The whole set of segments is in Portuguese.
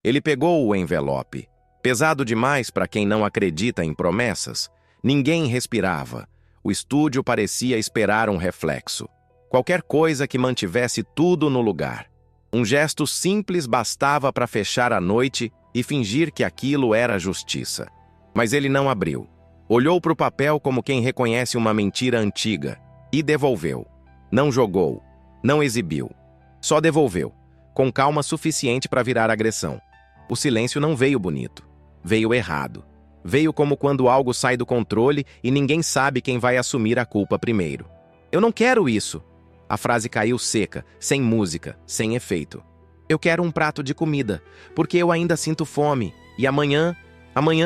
Ele pegou o envelope. Pesado demais para quem não acredita em promessas. Ninguém respirava. O estúdio parecia esperar um reflexo. Qualquer coisa que mantivesse tudo no lugar. Um gesto simples bastava para fechar a noite e fingir que aquilo era justiça. Mas ele não abriu. Olhou para o papel como quem reconhece uma mentira antiga e devolveu. Não jogou. Não exibiu. Só devolveu, com calma suficiente para virar agressão. O silêncio não veio bonito. Veio errado. Veio como quando algo sai do controle e ninguém sabe quem vai assumir a culpa primeiro. Eu não quero isso. A frase caiu seca, sem música, sem efeito. Eu quero um prato de comida, porque eu ainda sinto fome. E amanhã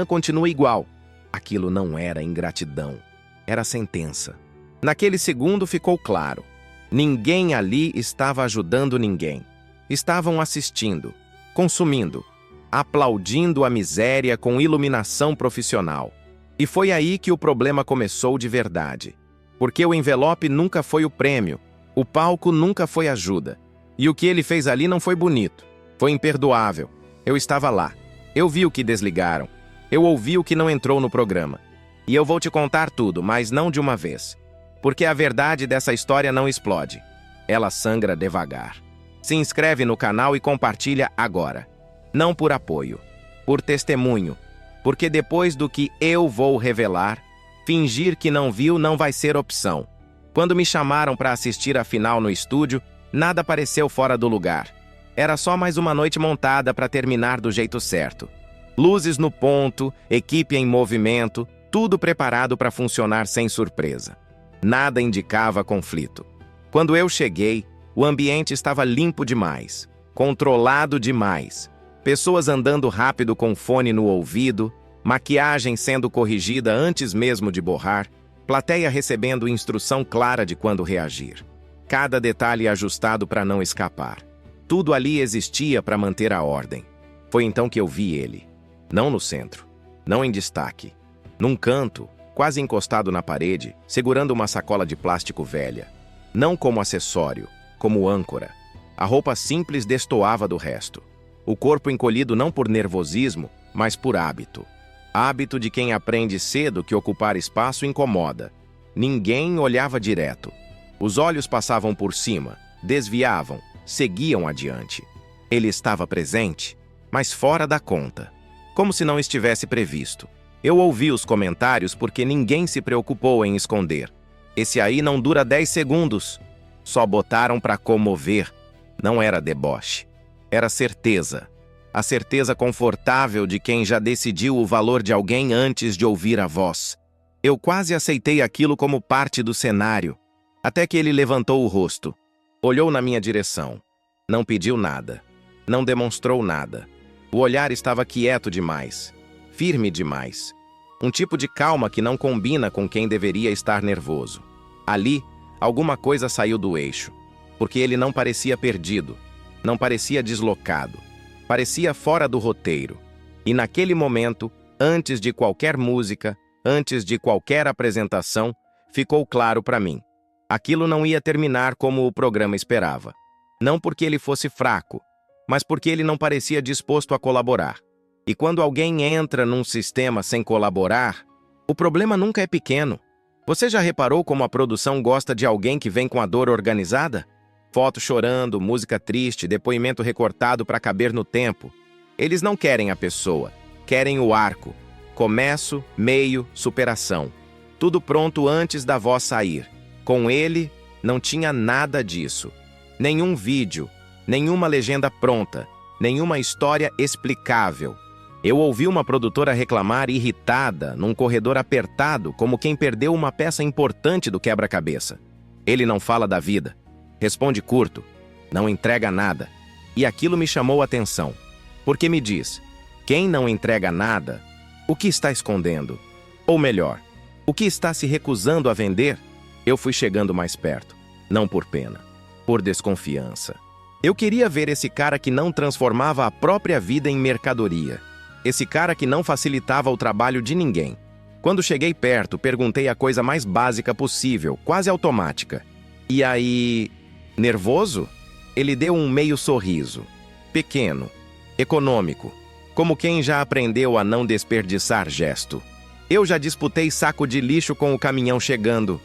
continua igual. Aquilo não era ingratidão. Era sentença. Naquele segundo ficou claro. Ninguém ali estava ajudando ninguém. Estavam assistindo, consumindo, aplaudindo a miséria com iluminação profissional. E foi aí que o problema começou de verdade. Porque o envelope nunca foi o prêmio, o palco nunca foi ajuda. E o que ele fez ali não foi bonito, foi imperdoável. Eu estava lá, eu vi o que desligaram, eu ouvi o que não entrou no programa. E eu vou te contar tudo, mas não de uma vez. Porque a verdade dessa história não explode. Ela sangra devagar. Se inscreve no canal e compartilha agora. Não por apoio, por testemunho. Porque depois do que eu vou revelar, fingir que não viu não vai ser opção. Quando me chamaram para assistir a final no estúdio, nada pareceu fora do lugar. Era só mais uma noite montada para terminar do jeito certo. Luzes no ponto, equipe em movimento, tudo preparado para funcionar sem surpresa. Nada indicava conflito. Quando eu cheguei, o ambiente estava limpo demais, controlado demais. Pessoas andando rápido com fone no ouvido, maquiagem sendo corrigida antes mesmo de borrar, plateia recebendo instrução clara de quando reagir. Cada detalhe ajustado para não escapar. Tudo ali existia para manter a ordem. Foi então que eu vi ele. Não no centro, não em destaque. Num canto, quase encostado na parede, segurando uma sacola de plástico velha. Não como acessório, como âncora. A roupa simples destoava do resto. O corpo encolhido não por nervosismo, mas por hábito. Hábito de quem aprende cedo que ocupar espaço incomoda. Ninguém olhava direto. Os olhos passavam por cima, desviavam, seguiam adiante. Ele estava presente, mas fora da conta. Como se não estivesse previsto. Eu ouvi os comentários porque ninguém se preocupou em esconder. Esse aí não dura 10 segundos. Só botaram para comover. Não era deboche. Era certeza. A certeza confortável de quem já decidiu o valor de alguém antes de ouvir a voz. Eu quase aceitei aquilo como parte do cenário. Até que ele levantou o rosto. Olhou na minha direção. Não pediu nada. Não demonstrou nada. O olhar estava quieto demais. Firme demais. Um tipo de calma que não combina com quem deveria estar nervoso. Ali, alguma coisa saiu do eixo. Porque ele não parecia perdido. Não parecia deslocado. Parecia fora do roteiro. E naquele momento, antes de qualquer música, antes de qualquer apresentação, ficou claro para mim. Aquilo não ia terminar como o programa esperava. Não porque ele fosse fraco, mas porque ele não parecia disposto a colaborar. E quando alguém entra num sistema sem colaborar, o problema nunca é pequeno. Você já reparou como a produção gosta de alguém que vem com a dor organizada? Foto chorando, música triste, depoimento recortado para caber no tempo. Eles não querem a pessoa, querem o arco. Começo, meio, superação. Tudo pronto antes da voz sair. Com ele, não tinha nada disso. Nenhum vídeo, nenhuma legenda pronta, nenhuma história explicável. Eu ouvi uma produtora reclamar irritada, num corredor apertado, como quem perdeu uma peça importante do quebra-cabeça. Ele não fala da vida. Responde curto, não entrega nada. E aquilo me chamou a atenção. Porque me diz, quem não entrega nada, o que está escondendo? Ou melhor, o que está se recusando a vender? Eu fui chegando mais perto, não por pena, por desconfiança. Eu queria ver esse cara que não transformava a própria vida em mercadoria. Esse cara que não facilitava o trabalho de ninguém. Quando cheguei perto, perguntei a coisa mais básica possível, quase automática. E aí... nervoso? Ele deu um meio sorriso. Pequeno. econômico, como quem já aprendeu a não desperdiçar gesto. Eu já disputei saco de lixo com o caminhão chegando.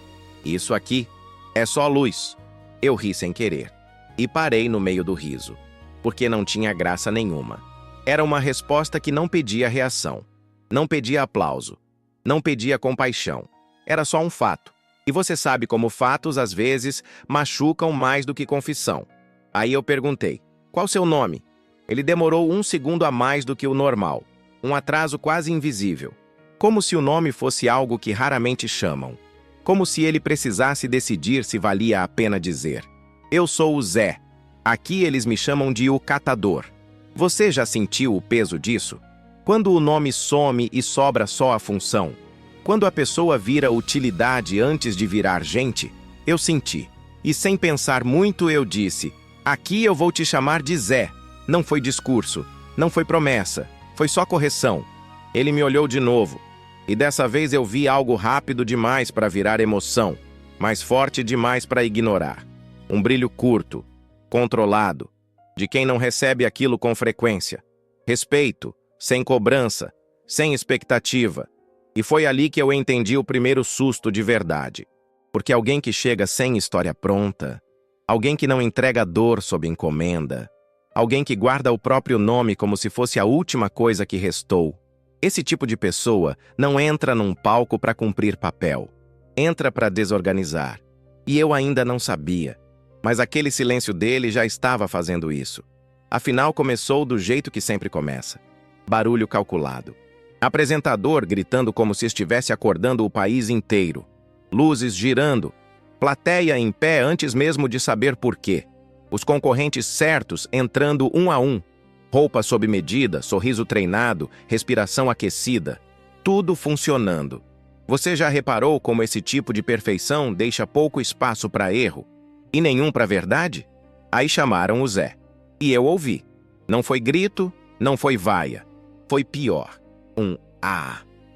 Isso aqui é só luz. Eu ri sem querer. E parei no meio do riso, porque não tinha graça nenhuma. Era uma resposta que não pedia reação, não pedia aplauso, não pedia compaixão. Era só um fato. E você sabe como fatos, às vezes, machucam mais do que confissão. Aí eu perguntei, qual seu nome? Ele demorou 1 segundo a mais do que o normal, um atraso quase invisível. Como se o nome fosse algo que raramente chamam. Como se ele precisasse decidir se valia a pena dizer. Eu sou o Zé. Aqui eles me chamam de o Catador. Você já sentiu o peso disso? Quando o nome some e sobra só a função. Quando a pessoa vira utilidade antes de virar gente, eu senti. E sem pensar muito eu disse, aqui eu vou te chamar de Zé. Não foi discurso, não foi promessa, foi só correção. Ele me olhou de novo. E dessa vez eu vi algo rápido demais para virar emoção, mas forte demais para ignorar. Um brilho curto, controlado, de quem não recebe aquilo com frequência. Respeito, sem cobrança, sem expectativa. E foi ali que eu entendi o primeiro susto de verdade. Porque alguém que chega sem história pronta, alguém que não entrega dor sob encomenda, alguém que guarda o próprio nome como se fosse a última coisa que restou, esse tipo de pessoa não entra num palco para cumprir papel. Entra para desorganizar. E eu ainda não sabia. Mas aquele silêncio dele já estava fazendo isso. Afinal, começou do jeito que sempre começa. Barulho calculado. Apresentador gritando como se estivesse acordando o país inteiro. Luzes girando. Plateia em pé antes mesmo de saber por quê. Os concorrentes certos entrando um a um. Roupa sob medida, sorriso treinado, respiração aquecida. Tudo funcionando. Você já reparou como esse tipo de perfeição deixa pouco espaço para erro? E nenhum para verdade? Aí chamaram o Zé. E eu ouvi. Não foi grito, não foi vaia. Foi pior. Um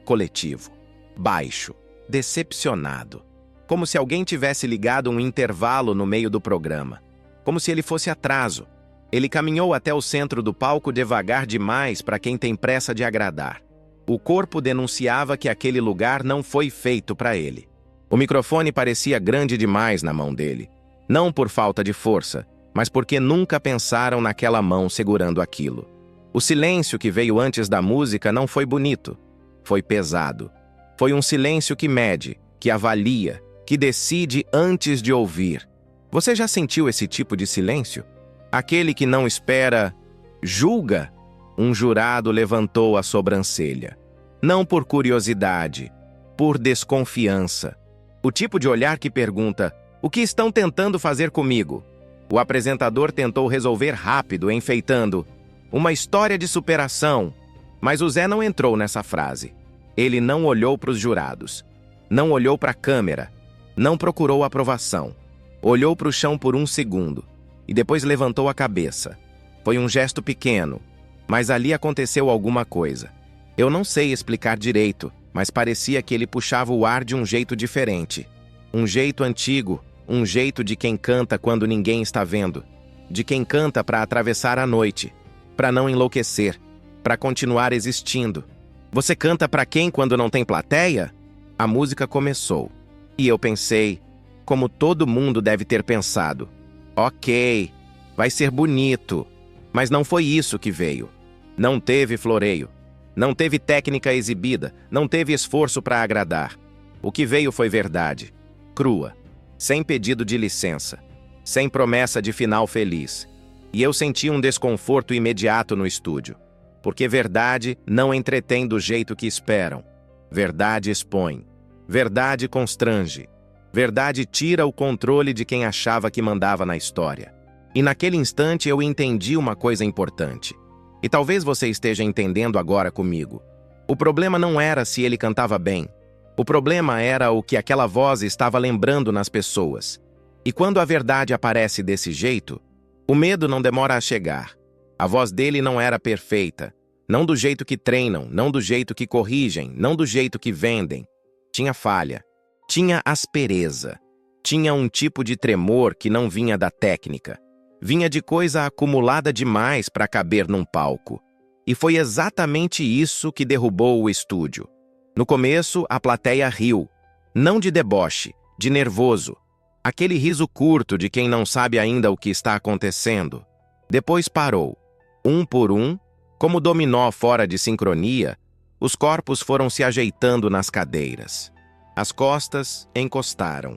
coletivo. Baixo. Decepcionado. Como se alguém tivesse ligado um intervalo no meio do programa. Como se ele fosse atraso. Ele caminhou até o centro do palco devagar demais para quem tem pressa de agradar. O corpo denunciava que aquele lugar não foi feito para ele. O microfone parecia grande demais na mão dele. Não por falta de força, mas porque nunca pensaram naquela mão segurando aquilo. O silêncio que veio antes da música não foi bonito. Foi pesado. Foi um silêncio que mede, que avalia, que decide antes de ouvir. Você já sentiu esse tipo de silêncio? Aquele que não espera, julga. Um jurado levantou a sobrancelha. Não por curiosidade, por desconfiança. O tipo de olhar que pergunta, o que estão tentando fazer comigo? O apresentador tentou resolver rápido, enfeitando, uma história de superação. Mas o Zé não entrou nessa frase. Ele não olhou para os jurados. Não olhou para a câmera. Não procurou aprovação. Olhou para o chão por 1 segundo. E depois levantou a cabeça. Foi um gesto pequeno, mas ali aconteceu alguma coisa. Eu não sei explicar direito, mas parecia que ele puxava o ar de um jeito diferente. Um jeito antigo, um jeito de quem canta quando ninguém está vendo. De quem canta para atravessar a noite, para não enlouquecer, para continuar existindo. Você canta para quem quando não tem plateia? A música começou. E eu pensei, como todo mundo deve ter pensado. Ok, vai ser bonito. Mas não foi isso que veio. Não teve floreio. Não teve técnica exibida. Não teve esforço para agradar. O que veio foi verdade. Crua. Sem pedido de licença. Sem promessa de final feliz. E eu senti um desconforto imediato no estúdio. Porque verdade não entretém do jeito que esperam. Verdade expõe. Verdade constrange. Verdade tira o controle de quem achava que mandava na história. E naquele instante eu entendi uma coisa importante. E talvez você esteja entendendo agora comigo. O problema não era se ele cantava bem. O problema era o que aquela voz estava lembrando nas pessoas. E quando a verdade aparece desse jeito, o medo não demora a chegar. A voz dele não era perfeita. Não do jeito que treinam, não do jeito que corrigem, não do jeito que vendem. Tinha falha. Tinha aspereza. Tinha um tipo de tremor que não vinha da técnica. Vinha de coisa acumulada demais para caber num palco. E foi exatamente isso que derrubou o estúdio. No começo, a plateia riu. Não de deboche, de nervoso. Aquele riso curto de quem não sabe ainda o que está acontecendo. Depois parou. Um por um, como dominó fora de sincronia, os corpos foram se ajeitando nas cadeiras. As costas encostaram.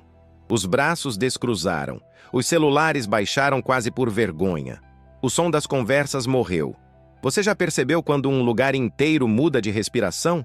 Os braços descruzaram. Os celulares baixaram quase por vergonha. O som das conversas morreu. Você já percebeu quando um lugar inteiro muda de respiração?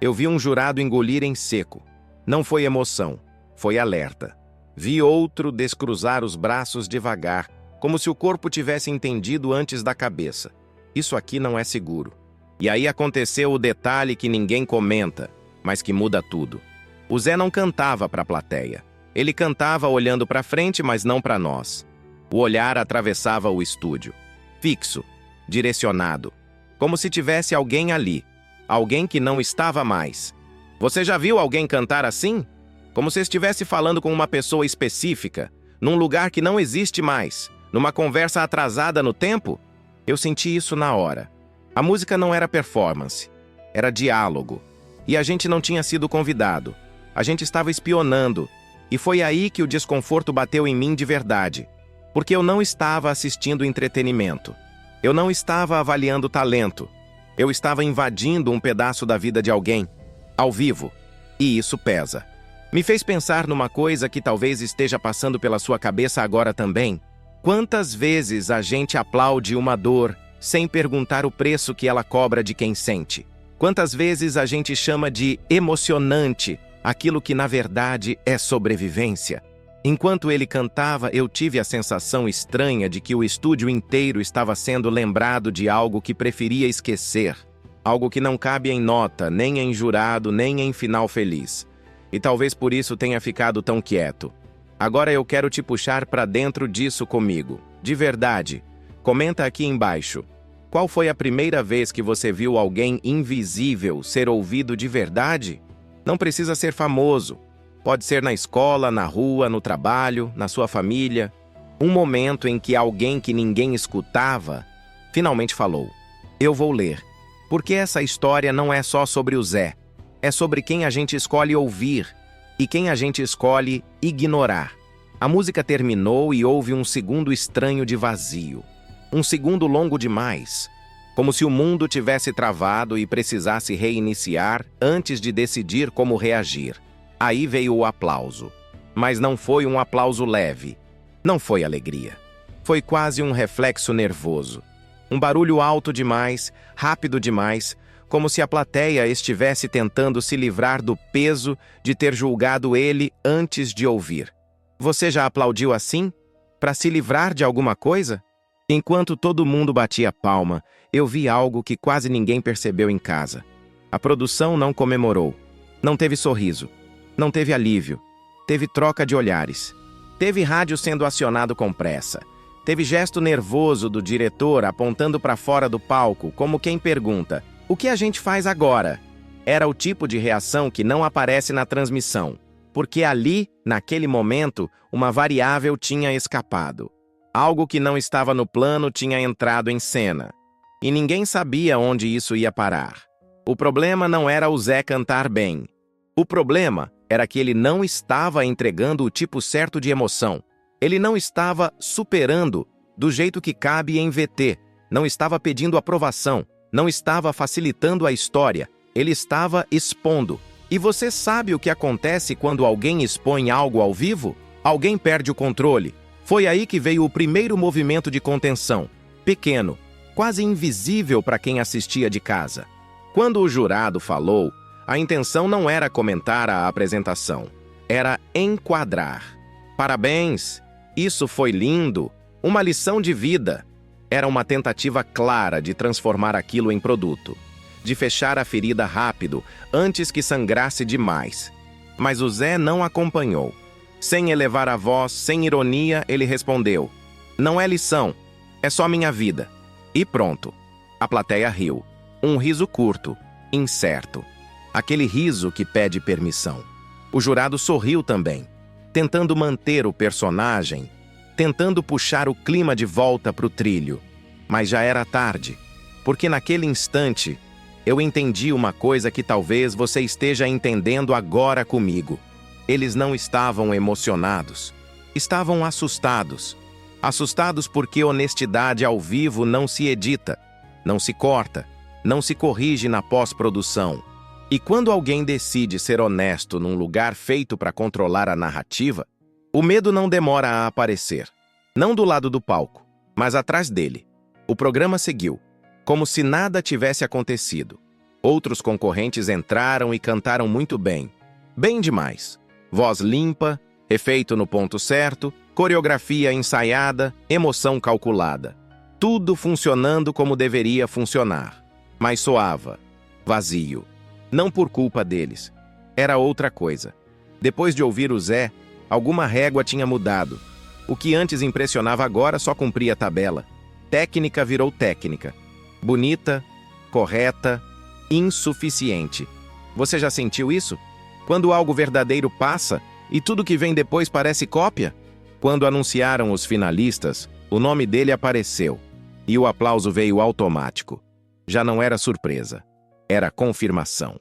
Eu vi um jurado engolir em seco. Não foi emoção, foi alerta. Vi outro descruzar os braços devagar, como se o corpo tivesse entendido antes da cabeça. Isso aqui não é seguro. E aí aconteceu o detalhe que ninguém comenta, mas que muda tudo. O Zé não cantava para a plateia. Ele cantava olhando para frente, mas não para nós. O olhar atravessava o estúdio. Fixo, direcionado. Como se tivesse alguém ali. Alguém que não estava mais. Você já viu alguém cantar assim? Como se estivesse falando com uma pessoa específica, num lugar que não existe mais, numa conversa atrasada no tempo? Eu senti isso na hora. A música não era performance, era diálogo. E a gente não tinha sido convidado. A gente estava espionando. E foi aí que o desconforto bateu em mim de verdade. Porque eu não estava assistindo entretenimento. Eu não estava avaliando talento. Eu estava invadindo um pedaço da vida de alguém, ao vivo. E isso pesa. Me fez pensar numa coisa que talvez esteja passando pela sua cabeça agora também. Quantas vezes a gente aplaude uma dor sem perguntar o preço que ela cobra de quem sente? Quantas vezes a gente chama de emocionante aquilo que na verdade é sobrevivência? Enquanto ele cantava, eu tive a sensação estranha de que o estúdio inteiro estava sendo lembrado de algo que preferia esquecer. Algo que não cabe em nota, nem em jurado, nem em final feliz. E talvez por isso tenha ficado tão quieto. Agora eu quero te puxar para dentro disso comigo. De verdade. Comenta aqui embaixo. Qual foi a primeira vez que você viu alguém invisível ser ouvido de verdade? Não precisa ser famoso. Pode ser na escola, na rua, no trabalho, na sua família. Um momento em que alguém que ninguém escutava finalmente falou: eu vou ler. Porque essa história não é só sobre o Zé. É sobre quem a gente escolhe ouvir e quem a gente escolhe ignorar. A música terminou e houve um segundo estranho de vazio. Um segundo longo demais. Como se o mundo tivesse travado e precisasse reiniciar antes de decidir como reagir. Aí veio o aplauso. Mas não foi um aplauso leve. Não foi alegria. Foi quase um reflexo nervoso. Um barulho alto demais, rápido demais, como se a plateia estivesse tentando se livrar do peso de ter julgado ele antes de ouvir. Você já aplaudiu assim? Para se livrar de alguma coisa? Enquanto todo mundo batia palma, eu vi algo que quase ninguém percebeu em casa. A produção não comemorou. Não teve sorriso. Não teve alívio. Teve troca de olhares. Teve rádio sendo acionado com pressa. Teve gesto nervoso do diretor apontando para fora do palco, como quem pergunta: o que a gente faz agora? Era o tipo de reação que não aparece na transmissão, porque ali, naquele momento, uma variável tinha escapado. Algo que não estava no plano tinha entrado em cena. E ninguém sabia onde isso ia parar. O problema não era o Zé cantar bem. O problema era que ele não estava entregando o tipo certo de emoção. Ele não estava superando do jeito que cabe em VT. Não estava pedindo aprovação. Não estava facilitando a história. Ele estava expondo. E você sabe o que acontece quando alguém expõe algo ao vivo? Alguém perde o controle. Foi aí que veio o primeiro movimento de contenção. Pequeno, quase invisível para quem assistia de casa. Quando o jurado falou, a intenção não era comentar a apresentação. Era enquadrar. Parabéns! Isso foi lindo! Uma lição de vida! Era uma tentativa clara de transformar aquilo em produto. De fechar a ferida rápido, antes que sangrasse demais. Mas o Zé não acompanhou. Sem elevar a voz, sem ironia, ele respondeu: não é lição, é só minha vida. E pronto. A plateia riu. Um riso curto, incerto. Aquele riso que pede permissão. O jurado sorriu também, tentando manter o personagem, tentando puxar o clima de volta para o trilho. Mas já era tarde, porque naquele instante eu entendi uma coisa que talvez você esteja entendendo agora comigo. Eles não estavam emocionados, estavam assustados. Assustados porque honestidade ao vivo não se edita, não se corta, não se corrige na pós-produção. E quando alguém decide ser honesto num lugar feito para controlar a narrativa, o medo não demora a aparecer. Não do lado do palco, mas atrás dele. O programa seguiu, como se nada tivesse acontecido. Outros concorrentes entraram e cantaram muito bem. Bem demais. Voz limpa, efeito no ponto certo, coreografia ensaiada, emoção calculada. Tudo funcionando como deveria funcionar. Mas soava vazio. Não por culpa deles. Era outra coisa. Depois de ouvir o Zé, alguma régua tinha mudado. O que antes impressionava agora só cumpria tabela. Técnica virou técnica. Bonita, correta, insuficiente. Você já sentiu isso? Quando algo verdadeiro passa e tudo que vem depois parece cópia? Quando anunciaram os finalistas, o nome dele apareceu. E o aplauso veio automático. Já não era surpresa. Era confirmação.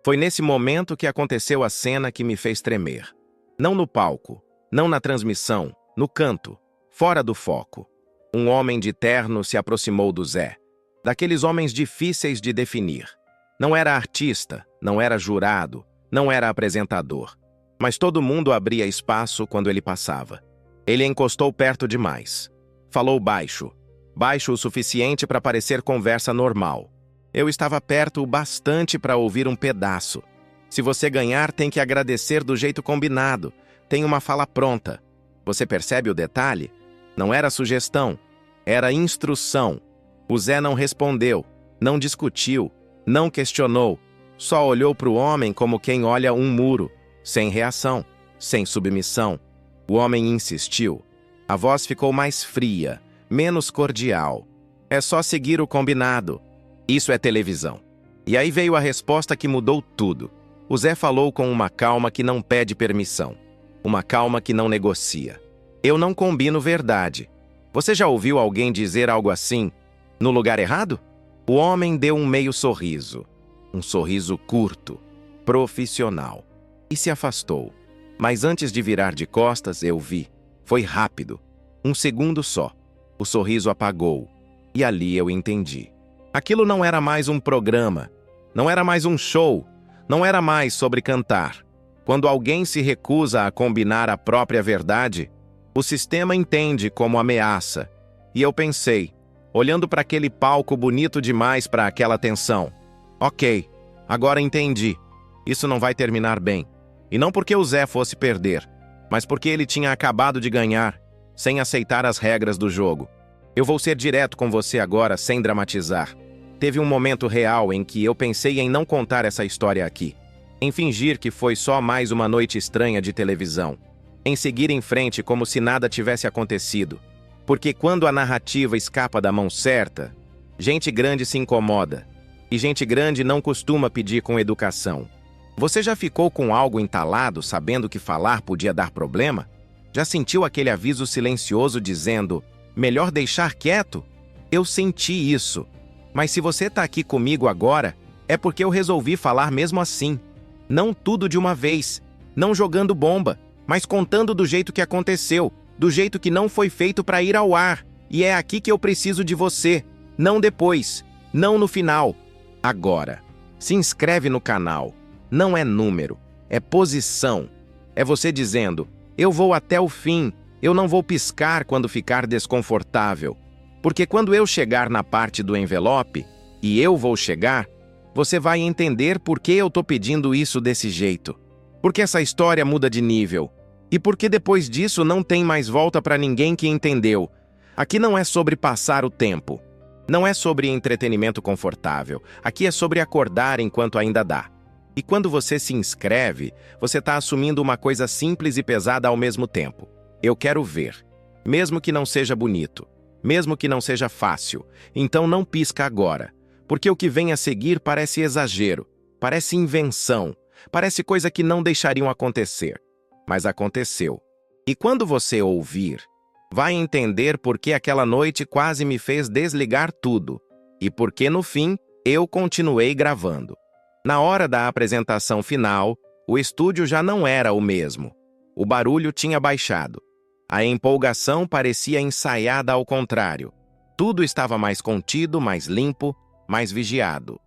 Foi nesse momento que aconteceu a cena que me fez tremer. Não no palco, não na transmissão, no canto, fora do foco. Um homem de terno se aproximou do Zé. Daqueles homens difíceis de definir. Não era artista, não era jurado, não era apresentador. Mas todo mundo abria espaço quando ele passava. Ele encostou perto demais. Falou baixo. Baixo o suficiente para parecer conversa normal. Eu estava perto o bastante para ouvir um pedaço. Se você ganhar, tem que agradecer do jeito combinado. Tem uma fala pronta. Você percebe o detalhe? Não era sugestão, era instrução. O Zé não respondeu, não discutiu, não questionou. Só olhou para o homem como quem olha um muro, sem reação, sem submissão. O homem insistiu. A voz ficou mais fria, menos cordial. É só seguir o combinado. Isso é televisão. E aí veio a resposta que mudou tudo. O Zé falou com uma calma que não pede permissão. Uma calma que não negocia. Eu não combino verdade. Você já ouviu alguém dizer algo assim, no lugar errado? O homem deu um meio sorriso. Um sorriso curto, profissional. E se afastou. Mas antes de virar de costas, eu vi. Foi rápido. Um segundo só. O sorriso apagou. E ali eu entendi. Aquilo não era mais um programa, não era mais um show, não era mais sobre cantar. Quando alguém se recusa a combinar a própria verdade, o sistema entende como ameaça. E eu pensei, olhando para aquele palco bonito demais para aquela tensão. Ok, agora entendi. Isso não vai terminar bem. E não porque o Zé fosse perder, mas porque ele tinha acabado de ganhar, sem aceitar as regras do jogo. Eu vou ser direto com você agora, sem dramatizar. Teve um momento real em que eu pensei em não contar essa história aqui. Em fingir que foi só mais uma noite estranha de televisão. Em seguir em frente como se nada tivesse acontecido. Porque quando a narrativa escapa da mão certa, gente grande se incomoda. E gente grande não costuma pedir com educação. Você já ficou com algo entalado sabendo que falar podia dar problema? Já sentiu aquele aviso silencioso dizendo, melhor deixar quieto? Eu senti isso. Mas se você está aqui comigo agora, é porque eu resolvi falar mesmo assim. Não tudo de uma vez, não jogando bomba, mas contando do jeito que aconteceu, do jeito que não foi feito para ir ao ar. E é aqui que eu preciso de você, não depois, não no final. Agora, se inscreve no canal. Não é número, é posição. É você dizendo, eu vou até o fim, eu não vou piscar quando ficar desconfortável. Porque quando eu chegar na parte do envelope, e eu vou chegar, você vai entender por que eu tô pedindo isso desse jeito. Porque essa história muda de nível. E porque depois disso não tem mais volta para ninguém que entendeu. Aqui não é sobre passar o tempo. Não é sobre entretenimento confortável. Aqui é sobre acordar enquanto ainda dá. E quando você se inscreve, você está assumindo uma coisa simples e pesada ao mesmo tempo. Eu quero ver. Mesmo que não seja bonito. Mesmo que não seja fácil. Então não pisca agora. Porque o que vem a seguir parece exagero. Parece invenção. Parece coisa que não deixariam acontecer. Mas aconteceu. E quando você ouvir, Vai entender por que aquela noite quase me fez desligar tudo. E por que, no fim, eu continuei gravando. Na hora da apresentação final, o estúdio já não era o mesmo. O barulho tinha baixado. A empolgação parecia ensaiada ao contrário. Tudo estava mais contido, mais limpo, mais vigiado.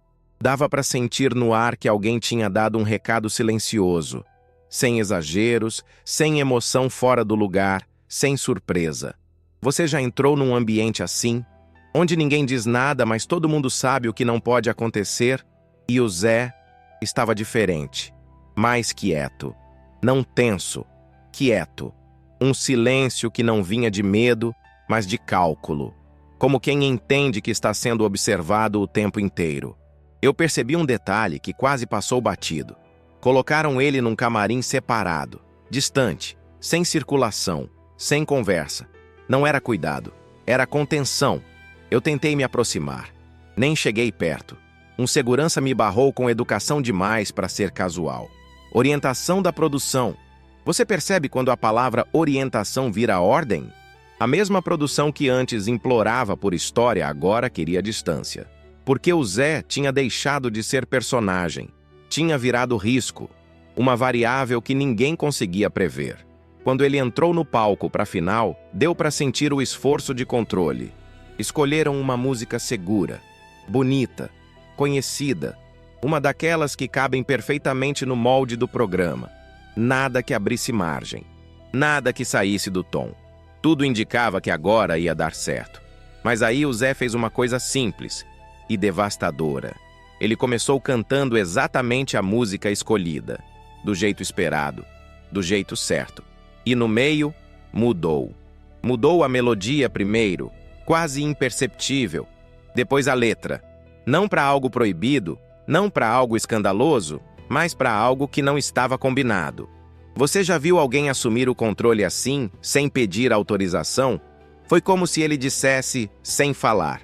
Dava para sentir no ar que alguém tinha dado um recado silencioso, sem exageros, sem emoção fora do lugar, sem surpresa. Você já entrou num ambiente assim, onde ninguém diz nada, mas todo mundo sabe o que não pode acontecer? E o Zé estava diferente, mais quieto, não tenso, quieto. Um silêncio que não vinha de medo, mas de cálculo, como quem entende que está sendo observado o tempo inteiro. Eu percebi um detalhe que quase passou batido. Colocaram ele num camarim separado, distante, sem circulação, sem conversa. Não era cuidado, era contenção. Eu tentei me aproximar. Nem cheguei perto. Um segurança me barrou com educação demais para ser casual. Orientação da produção. Você percebe quando a palavra orientação vira ordem? A mesma produção que antes implorava por história agora queria distância. Porque o Zé tinha deixado de ser personagem. Tinha virado risco. Uma variável que ninguém conseguia prever. Quando ele entrou no palco para a final, deu para sentir o esforço de controle. Escolheram uma música segura, bonita, conhecida. Uma daquelas que cabem perfeitamente no molde do programa. Nada que abrisse margem. Nada que saísse do tom. Tudo indicava que agora ia dar certo. Mas aí o Zé fez uma coisa simples e devastadora. Ele começou cantando exatamente a música escolhida, do jeito esperado, do jeito certo. E no meio, mudou. Mudou a melodia primeiro, quase imperceptível. Depois a letra. Não para algo proibido, não para algo escandaloso, mas para algo que não estava combinado. Você já viu alguém assumir o controle assim, sem pedir autorização? Foi como se ele dissesse, sem falar: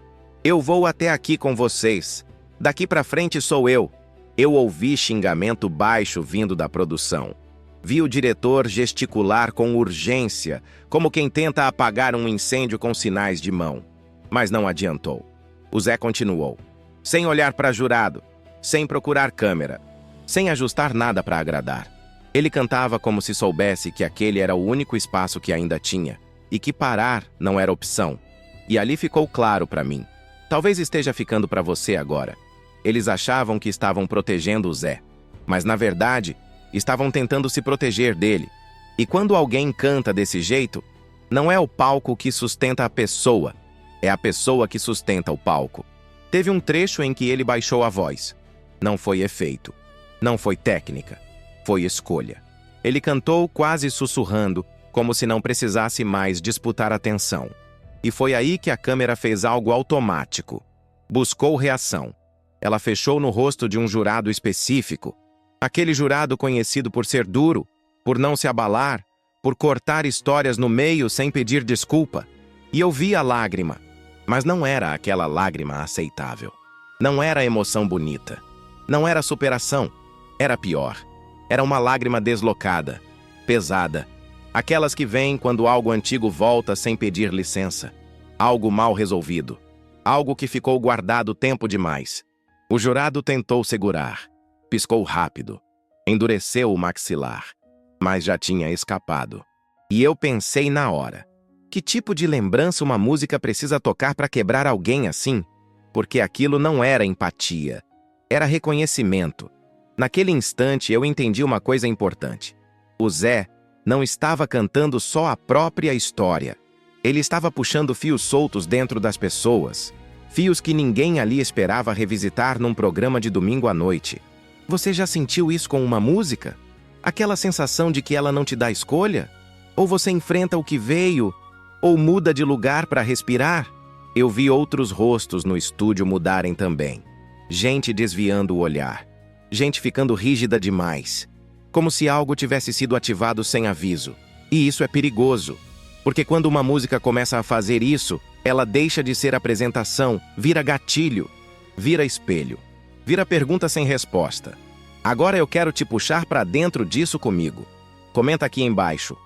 eu vou até aqui com vocês. Daqui para frente sou eu. Eu ouvi xingamento baixo vindo da produção. Vi o diretor gesticular com urgência, como quem tenta apagar um incêndio com sinais de mão. Mas não adiantou. O Zé continuou, sem olhar para jurado, sem procurar câmera, sem ajustar nada para agradar. Ele cantava como se soubesse que aquele era o único espaço que ainda tinha, e que parar não era opção. E ali ficou claro para mim. Talvez esteja ficando para você agora. Eles achavam que estavam protegendo o Zé, mas na verdade, estavam tentando se proteger dele. E quando alguém canta desse jeito, não é o palco que sustenta a pessoa, é a pessoa que sustenta o palco. Teve um trecho em que ele baixou a voz. Não foi efeito, não foi técnica, foi escolha. Ele cantou quase sussurrando, como se não precisasse mais disputar atenção. E foi aí que a câmera fez algo automático. Buscou reação. Ela fechou no rosto de um jurado específico. Aquele jurado conhecido por ser duro, por não se abalar, por cortar histórias no meio sem pedir desculpa. E eu vi a lágrima. Mas não era aquela lágrima aceitável. Não era emoção bonita. Não era superação. Era pior. Era uma lágrima deslocada, pesada. Aquelas que vêm quando algo antigo volta sem pedir licença. Algo mal resolvido. Algo que ficou guardado tempo demais. O jurado tentou segurar. Piscou rápido. Endureceu o maxilar. Mas já tinha escapado. E eu pensei na hora. Que tipo de lembrança uma música precisa tocar para quebrar alguém assim? Porque aquilo não era empatia. Era reconhecimento. Naquele instante eu entendi uma coisa importante. O Zé não estava cantando só a própria história. Ele estava puxando fios soltos dentro das pessoas. Fios que ninguém ali esperava revisitar num programa de domingo à noite. Você já sentiu isso com uma música? Aquela sensação de que ela não te dá escolha? Ou você enfrenta o que veio? Ou muda de lugar para respirar? Eu vi outros rostos no estúdio mudarem também. Gente desviando o olhar. Gente ficando rígida demais. Como se algo tivesse sido ativado sem aviso. E isso é perigoso. Porque quando uma música começa a fazer isso, ela deixa de ser apresentação, vira gatilho, vira espelho, vira pergunta sem resposta. Agora eu quero te puxar para dentro disso comigo. Comenta aqui embaixo.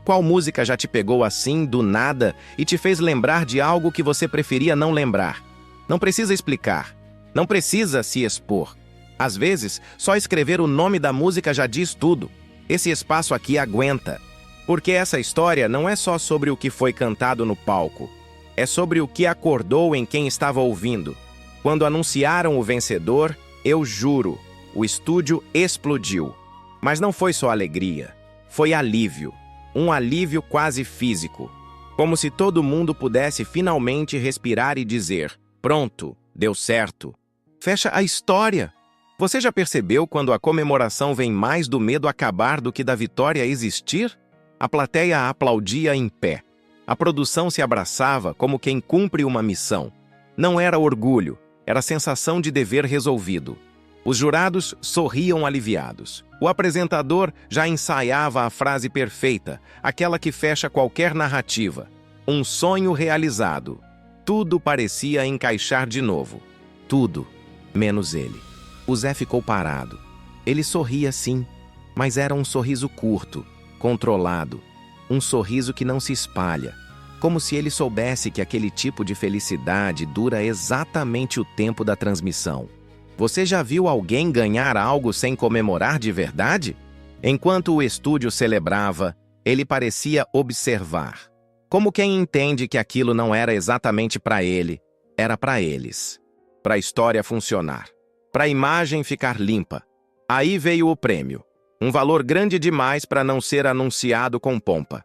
Qual música já te pegou assim, do nada, e te fez lembrar de algo que você preferia não lembrar? Não precisa explicar. Não precisa se expor. Às vezes, só escrever o nome da música já diz tudo. Esse espaço aqui aguenta. Porque essa história não é só sobre o que foi cantado no palco. É sobre o que acordou em quem estava ouvindo. Quando anunciaram o vencedor, eu juro, o estúdio explodiu. Mas não foi só alegria. Foi alívio. Um alívio quase físico. Como se todo mundo pudesse finalmente respirar e dizer: pronto, deu certo. Fecha a história. Você já percebeu quando a comemoração vem mais do medo acabar do que da vitória existir? A plateia aplaudia em pé. A produção se abraçava como quem cumpre uma missão. Não era orgulho, era sensação de dever resolvido. Os jurados sorriam aliviados. O apresentador já ensaiava a frase perfeita, aquela que fecha qualquer narrativa. Um sonho realizado. Tudo parecia encaixar de novo. Tudo, menos ele. O Zé ficou parado. Ele sorria sim, mas era um sorriso curto, controlado. Um sorriso que não se espalha. Como se ele soubesse que aquele tipo de felicidade dura exatamente o tempo da transmissão. Você já viu alguém ganhar algo sem comemorar de verdade? Enquanto o estúdio celebrava, ele parecia observar. Como quem entende que aquilo não era exatamente para ele, era para eles. Para a história funcionar. Para a imagem ficar limpa. Aí veio o prêmio. Um valor grande demais para não ser anunciado com pompa.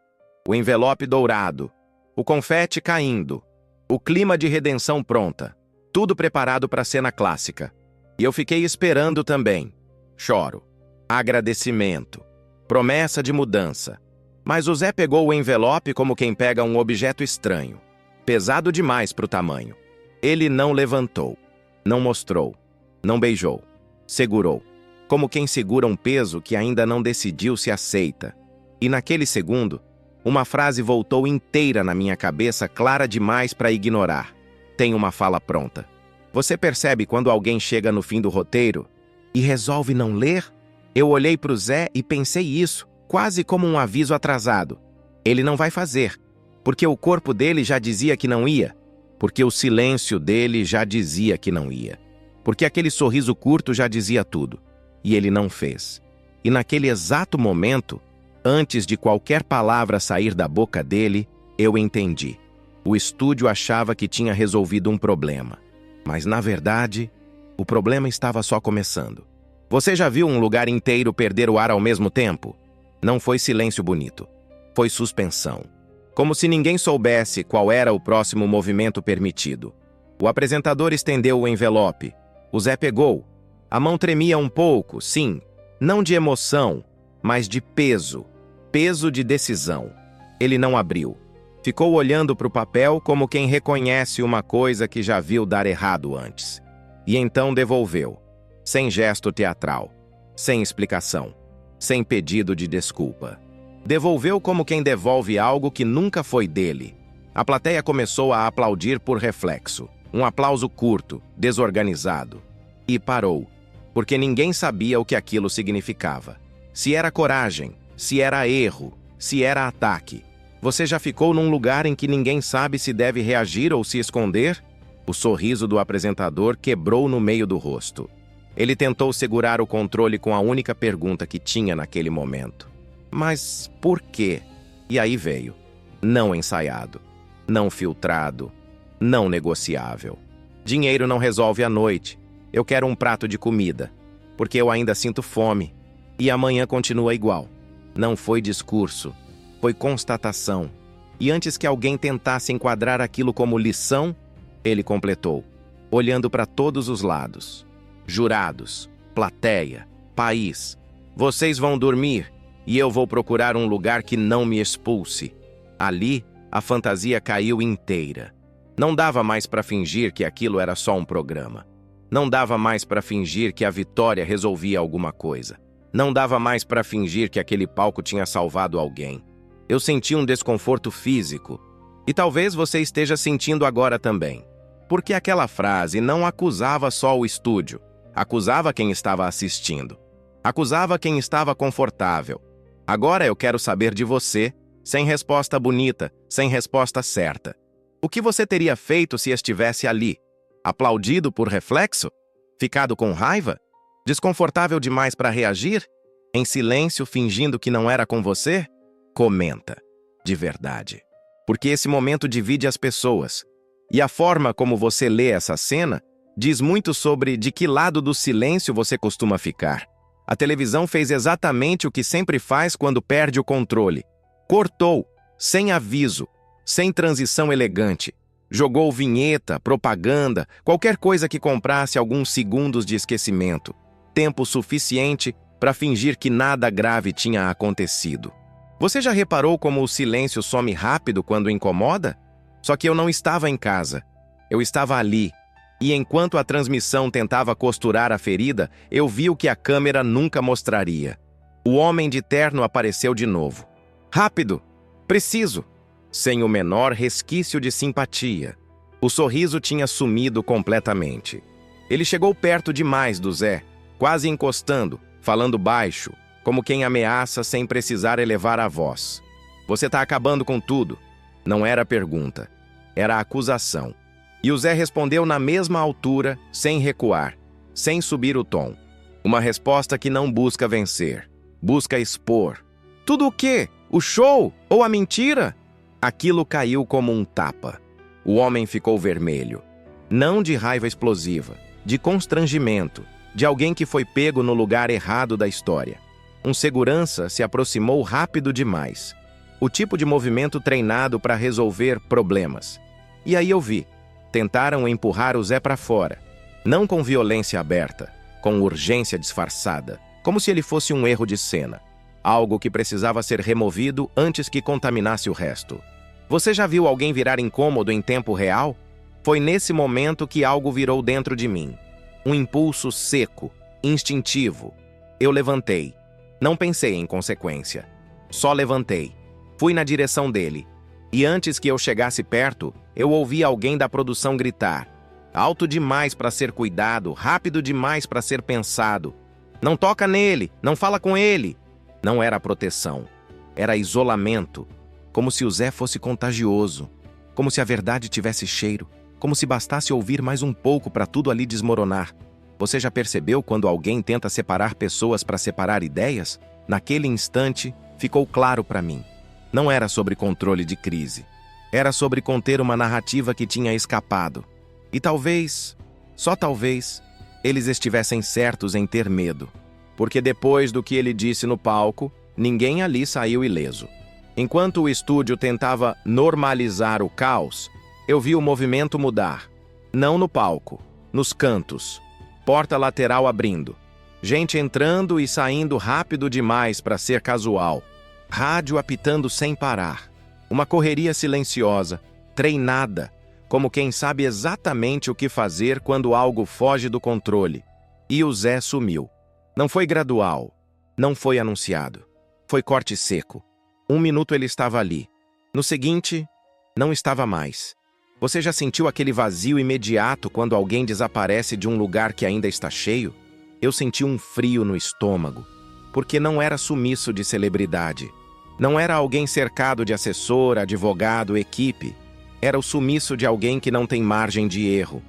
O envelope dourado. O confete caindo. O clima de redenção pronta. Tudo preparado para a cena clássica. E eu fiquei esperando também. Choro. Agradecimento. Promessa de mudança. Mas o Zé pegou o envelope como quem pega um objeto estranho. Pesado demais para o tamanho. Ele não levantou. Não mostrou. Não beijou. Segurou. Como quem segura um peso que ainda não decidiu se aceita. E naquele segundo, uma frase voltou inteira na minha cabeça, clara demais para ignorar. Tem uma fala pronta. Você percebe quando alguém chega no fim do roteiro e resolve não ler? Eu olhei para o Zé e pensei isso, quase como um aviso atrasado. Ele não vai fazer, porque o corpo dele já dizia que não ia, porque o silêncio dele já dizia que não ia, porque aquele sorriso curto já dizia tudo, e ele não fez. E naquele exato momento, antes de qualquer palavra sair da boca dele, eu entendi. O estúdio achava que tinha resolvido um problema. Mas, na verdade, o problema estava só começando. Você já viu um lugar inteiro perder o ar ao mesmo tempo? Não foi silêncio bonito. Foi suspensão. Como se ninguém soubesse qual era o próximo movimento permitido. O apresentador estendeu o envelope. O Zé pegou. A mão tremia um pouco, sim. Não de emoção, mas de peso. Peso de decisão. Ele não abriu. Ficou olhando para o papel como quem reconhece uma coisa que já viu dar errado antes. E então devolveu. Sem gesto teatral. Sem explicação. Sem pedido de desculpa. Devolveu como quem devolve algo que nunca foi dele. A plateia começou a aplaudir por reflexo. Um aplauso curto, desorganizado. E parou. Porque ninguém sabia o que aquilo significava. Se era coragem, se era erro, se era ataque. Você já ficou num lugar em que ninguém sabe se deve reagir ou se esconder? O sorriso do apresentador quebrou no meio do rosto. Ele tentou segurar o controle com a única pergunta que tinha naquele momento. Mas por quê? E aí veio. Não ensaiado. Não filtrado. Não negociável. Dinheiro não resolve a noite. Eu quero um prato de comida. Porque eu ainda sinto fome. E amanhã continua igual. Não foi discurso. Foi constatação. E antes que alguém tentasse enquadrar aquilo como lição, ele completou, olhando para todos os lados. Jurados, plateia, país. Vocês vão dormir e eu vou procurar um lugar que não me expulse. Ali, a fantasia caiu inteira. Não dava mais para fingir que aquilo era só um programa. Não dava mais para fingir que a vitória resolvia alguma coisa. Não dava mais para fingir que aquele palco tinha salvado alguém. Eu senti um desconforto físico. E talvez você esteja sentindo agora também. Porque aquela frase não acusava só o estúdio. Acusava quem estava assistindo. Acusava quem estava confortável. Agora eu quero saber de você, Sem resposta bonita, sem resposta certa. O que você teria feito se estivesse ali? Aplaudido por reflexo? Ficado com raiva? Desconfortável demais para reagir? Em silêncio, fingindo que não era com você? Comenta. De verdade. Porque esse momento divide as pessoas. E a forma como você lê essa cena diz muito sobre de que lado do silêncio você costuma ficar. A televisão fez exatamente o que sempre faz quando perde o controle. Cortou, sem aviso, sem transição elegante. Jogou vinheta, propaganda, qualquer coisa que comprasse alguns segundos de esquecimento. Tempo suficiente para fingir que nada grave tinha acontecido. Você já reparou como o silêncio some rápido quando incomoda? Só que eu não estava em casa. Eu estava ali. E enquanto a transmissão tentava costurar a ferida, eu vi o que a câmera nunca mostraria. O homem de terno apareceu de novo. Rápido! Preciso! Sem o menor resquício de simpatia. O sorriso tinha sumido completamente. Ele chegou perto demais do Zé, quase encostando, falando baixo, como quem ameaça sem precisar elevar a voz. Você tá acabando com tudo. Não era pergunta, era acusação. E o Zé respondeu na mesma altura, sem recuar, sem subir o tom. Uma resposta que não busca vencer, busca expor. Tudo o quê? O show? Ou a mentira? Aquilo caiu como um tapa. O homem ficou vermelho. Não de raiva explosiva, de constrangimento, de alguém que foi pego no lugar errado da história. Um segurança se aproximou rápido demais. O tipo de movimento treinado para resolver problemas. E aí eu vi. Tentaram empurrar o Zé para fora. Não com violência aberta, com urgência disfarçada, como se ele fosse um erro de cena. Algo que precisava ser removido antes que contaminasse o resto. Você já viu alguém virar incômodo em tempo real? Foi nesse momento que algo virou dentro de mim. Um impulso seco, instintivo. Eu levantei. Não pensei em consequência. Só levantei. Fui na direção dele. E antes que eu chegasse perto, eu ouvi alguém da produção gritar. Alto demais para ser cuidado, rápido demais para ser pensado. Não toca nele, não fala com ele. Não era proteção. Era isolamento. Como se o Zé fosse contagioso. Como se a verdade tivesse cheiro. Como se bastasse ouvir mais um pouco para tudo ali desmoronar. Você já percebeu quando alguém tenta separar pessoas para separar ideias? Naquele instante, ficou claro para mim. Não era sobre controle de crise. Era sobre conter uma narrativa que tinha escapado. E talvez, só talvez, eles estivessem certos em ter medo. Porque depois do que ele disse no palco, ninguém ali saiu ileso. Enquanto o estúdio tentava normalizar o caos, eu vi o movimento mudar. Não no palco, nos cantos. Porta lateral abrindo. Gente entrando e saindo rápido demais para ser casual. Rádio apitando sem parar. Uma correria silenciosa, treinada, como quem sabe exatamente o que fazer quando algo foge do controle. E o Zé sumiu. Não foi gradual, não foi anunciado. Foi corte seco. 1 minuto ele estava ali. No seguinte, não estava mais. Você já sentiu aquele vazio imediato quando alguém desaparece de um lugar que ainda está cheio? Eu senti um frio no estômago, porque não era sumiço de celebridade. Não era alguém cercado de assessor, advogado, equipe. Era o sumiço de alguém que não tem margem de erro.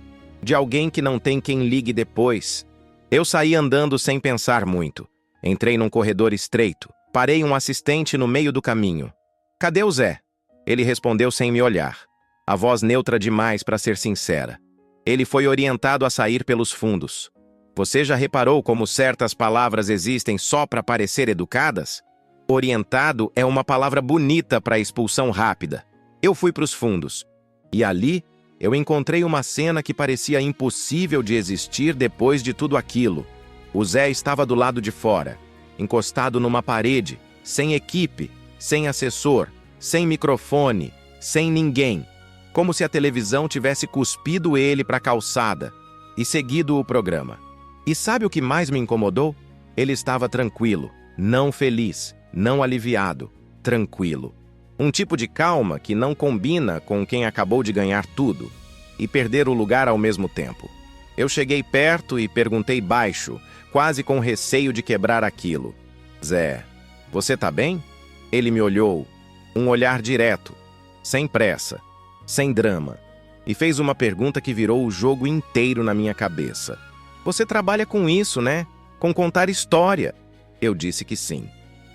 De alguém que não tem quem ligue depois. Eu saí andando sem pensar muito. Entrei num corredor estreito. Parei um assistente no meio do caminho. "Cadê o Zé?" Ele respondeu sem me olhar. A voz neutra demais para ser sincera. Ele foi orientado a sair pelos fundos. Você já reparou como certas palavras existem só para parecer educadas? Orientado é uma palavra bonita para expulsão rápida. Eu fui para os fundos. E ali, eu encontrei uma cena que parecia impossível de existir depois de tudo aquilo. O Zé estava do lado de fora, encostado numa parede, sem equipe, sem assessor, sem microfone, sem ninguém. Como se a televisão tivesse cuspido ele para a calçada e seguido o programa. E sabe o que mais me incomodou? Ele estava tranquilo, não feliz, não aliviado, tranquilo. Um tipo de calma que não combina com quem acabou de ganhar tudo e perder o lugar ao mesmo tempo. Eu cheguei perto e perguntei baixo, quase com receio de quebrar aquilo. "Zé, você tá bem?" Ele me olhou. Um olhar direto, sem pressa, sem drama, e fez uma pergunta que virou o jogo inteiro na minha cabeça. Você trabalha com isso, né? Com contar história. Eu disse que sim.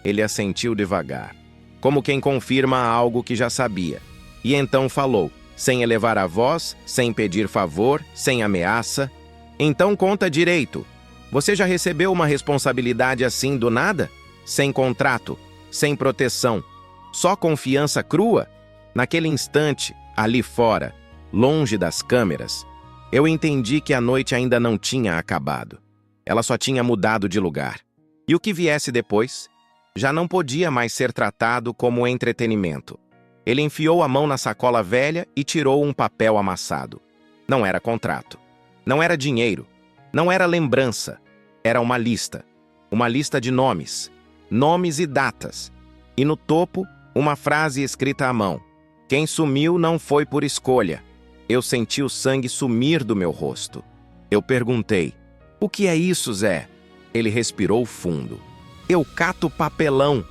Ele assentiu devagar, como quem confirma algo que já sabia. E então falou, sem elevar a voz, sem pedir favor, sem ameaça. Então conta direito. Você já recebeu uma responsabilidade assim do nada? Sem contrato, sem proteção, só confiança crua? Naquele instante, ali fora, longe das câmeras, eu entendi que a noite ainda não tinha acabado. Ela só tinha mudado de lugar. E o que viesse depois já não podia mais ser tratado como entretenimento. Ele enfiou a mão na sacola velha e tirou um papel amassado. Não era contrato. Não era dinheiro. Não era lembrança. Era uma lista. Uma lista de nomes. Nomes e datas. E no topo, uma frase escrita à mão. Quem sumiu não foi por escolha. Eu senti o sangue sumir do meu rosto. Eu perguntei, o que é isso, Zé? Ele respirou fundo. Eu cato papelão,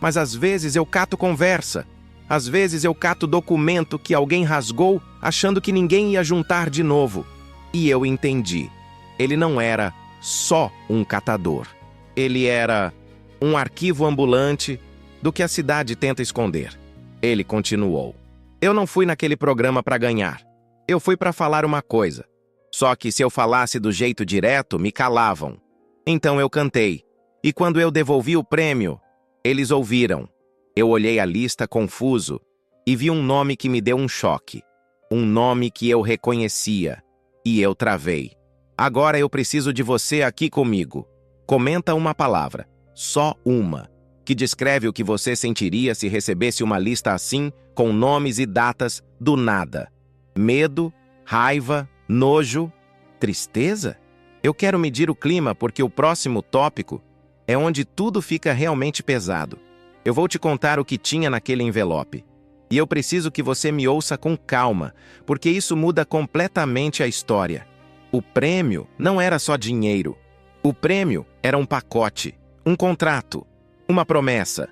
mas às vezes eu cato conversa. Às vezes eu cato documento que alguém rasgou, achando que ninguém ia juntar de novo. E eu entendi. Ele não era só um catador. Ele era um arquivo ambulante do que a cidade tenta esconder. Ele continuou. Eu não fui naquele programa para ganhar. Eu fui para falar uma coisa. Só que se eu falasse do jeito direto, me calavam. Então eu cantei. E quando eu devolvi o prêmio, eles ouviram. Eu olhei a lista confuso e vi um nome que me deu um choque. Um nome que eu reconhecia. E eu travei. Agora eu preciso de você aqui comigo. Comenta uma palavra, só uma, que descreve o que você sentiria se recebesse uma lista assim, com nomes e datas do nada. Medo, raiva, nojo, tristeza? Eu quero medir o clima porque o próximo tópico é onde tudo fica realmente pesado. Eu vou te contar o que tinha naquele envelope. E eu preciso que você me ouça com calma, porque isso muda completamente a história. O prêmio não era só dinheiro. O prêmio era um pacote, um contrato, uma promessa.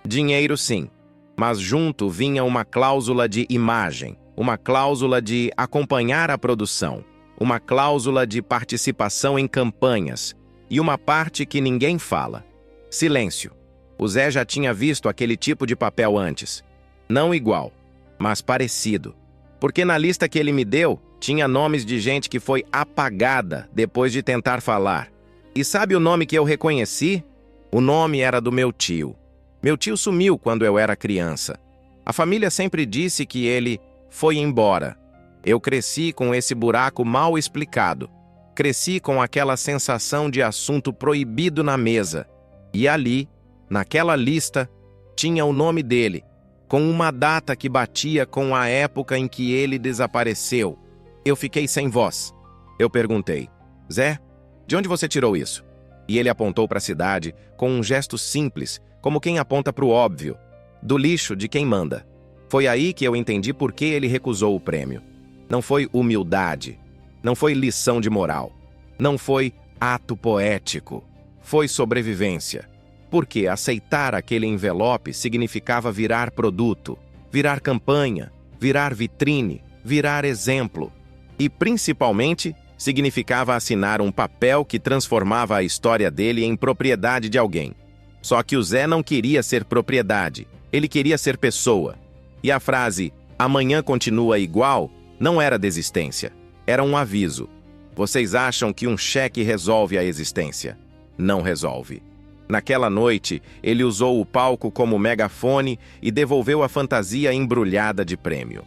Dinheiro sim, mas junto vinha uma cláusula de imagem, uma cláusula de acompanhar a produção, uma cláusula de participação em campanhas e uma parte que ninguém fala. Silêncio. O Zé já tinha visto aquele tipo de papel antes. Não igual, mas parecido. Porque na lista que ele me deu, tinha nomes de gente que foi apagada depois de tentar falar. E sabe o nome que eu reconheci? O nome era do meu tio. Meu tio sumiu quando eu era criança. A família sempre disse que ele foi embora. Eu cresci com esse buraco mal explicado. Cresci com aquela sensação de assunto proibido na mesa. E ali, naquela lista, tinha o nome dele, com uma data que batia com a época em que ele desapareceu. Eu fiquei sem voz. Eu perguntei, Zé, de onde você tirou isso? E ele apontou para a cidade com um gesto simples, como quem aponta para o óbvio, do lixo de quem manda. Foi aí que eu entendi por que ele recusou o prêmio. Não foi humildade, não foi lição de moral, não foi ato poético, foi sobrevivência. Porque aceitar aquele envelope significava virar produto, virar campanha, virar vitrine, virar exemplo. E, principalmente, significava assinar um papel que transformava a história dele em propriedade de alguém. Só que o Zé não queria ser propriedade, ele queria ser pessoa. E a frase, amanhã continua igual, não era desistência, era um aviso. Vocês acham que um cheque resolve a existência? Não resolve. Naquela noite, ele usou o palco como megafone e devolveu a fantasia embrulhada de prêmio.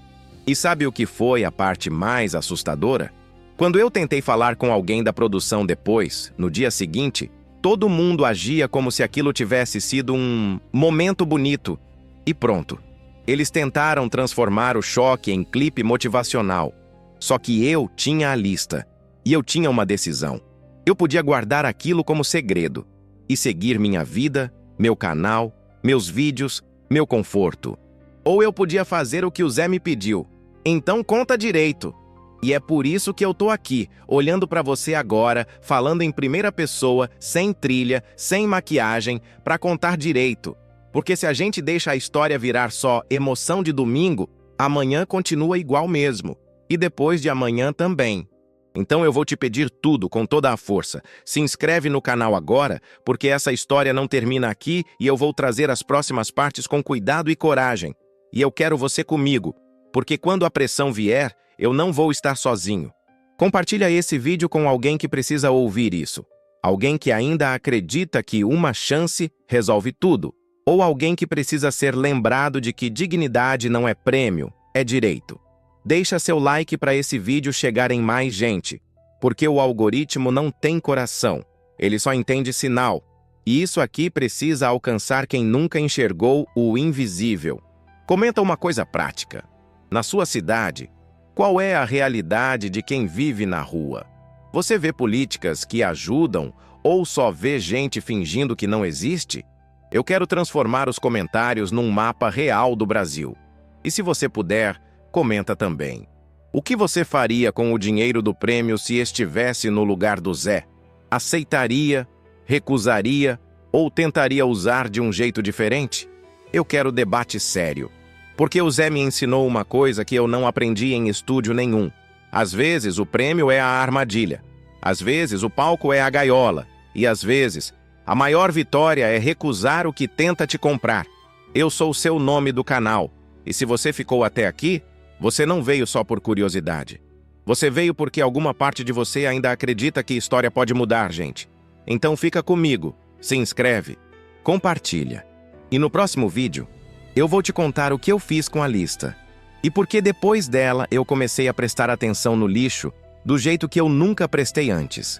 E sabe o que foi a parte mais assustadora? Quando eu tentei falar com alguém da produção depois, no dia seguinte, todo mundo agia como se aquilo tivesse sido um momento bonito. E pronto. Eles tentaram transformar o choque em clipe motivacional. Só que eu tinha a lista. E eu tinha uma decisão. Eu podia guardar aquilo como segredo. E seguir minha vida, meu canal, meus vídeos, meu conforto. Ou eu podia fazer o que o Zé me pediu. Então conta direito. E é por isso que eu tô aqui, olhando para você agora, falando em primeira pessoa, sem trilha, sem maquiagem, para contar direito. Porque se a gente deixa a história virar só emoção de domingo, amanhã continua igual mesmo. E depois de amanhã também. Então eu vou te pedir tudo com toda a força. Se inscreve no canal agora, porque essa história não termina aqui e eu vou trazer as próximas partes com cuidado e coragem. E eu quero você comigo, porque quando a pressão vier, eu não vou estar sozinho. Compartilha esse vídeo com alguém que precisa ouvir isso. Alguém que ainda acredita que uma chance resolve tudo. Ou alguém que precisa ser lembrado de que dignidade não é prêmio, é direito. Deixa seu like para esse vídeo chegar em mais gente, porque o algoritmo não tem coração, ele só entende sinal. E isso aqui precisa alcançar quem nunca enxergou o invisível. Comenta uma coisa prática. Na sua cidade, qual é a realidade de quem vive na rua? Você vê políticas que ajudam ou só vê gente fingindo que não existe? Eu quero transformar os comentários num mapa real do Brasil. E se você puder, comenta também. O que você faria com o dinheiro do prêmio se estivesse no lugar do Zé? Aceitaria, recusaria ou tentaria usar de um jeito diferente? Eu quero debate sério. Porque o Zé me ensinou uma coisa que eu não aprendi em estúdio nenhum. Às vezes o prêmio é a armadilha. Às vezes o palco é a gaiola. E às vezes a maior vitória é recusar o que tenta te comprar. Eu sou o seu nome do canal. E se você ficou até aqui, você não veio só por curiosidade. Você veio porque alguma parte de você ainda acredita que história pode mudar, gente. Então fica comigo, se inscreve, compartilha. E no próximo vídeo, eu vou te contar o que eu fiz com a lista. E porque depois dela eu comecei a prestar atenção no lixo do jeito que eu nunca prestei antes.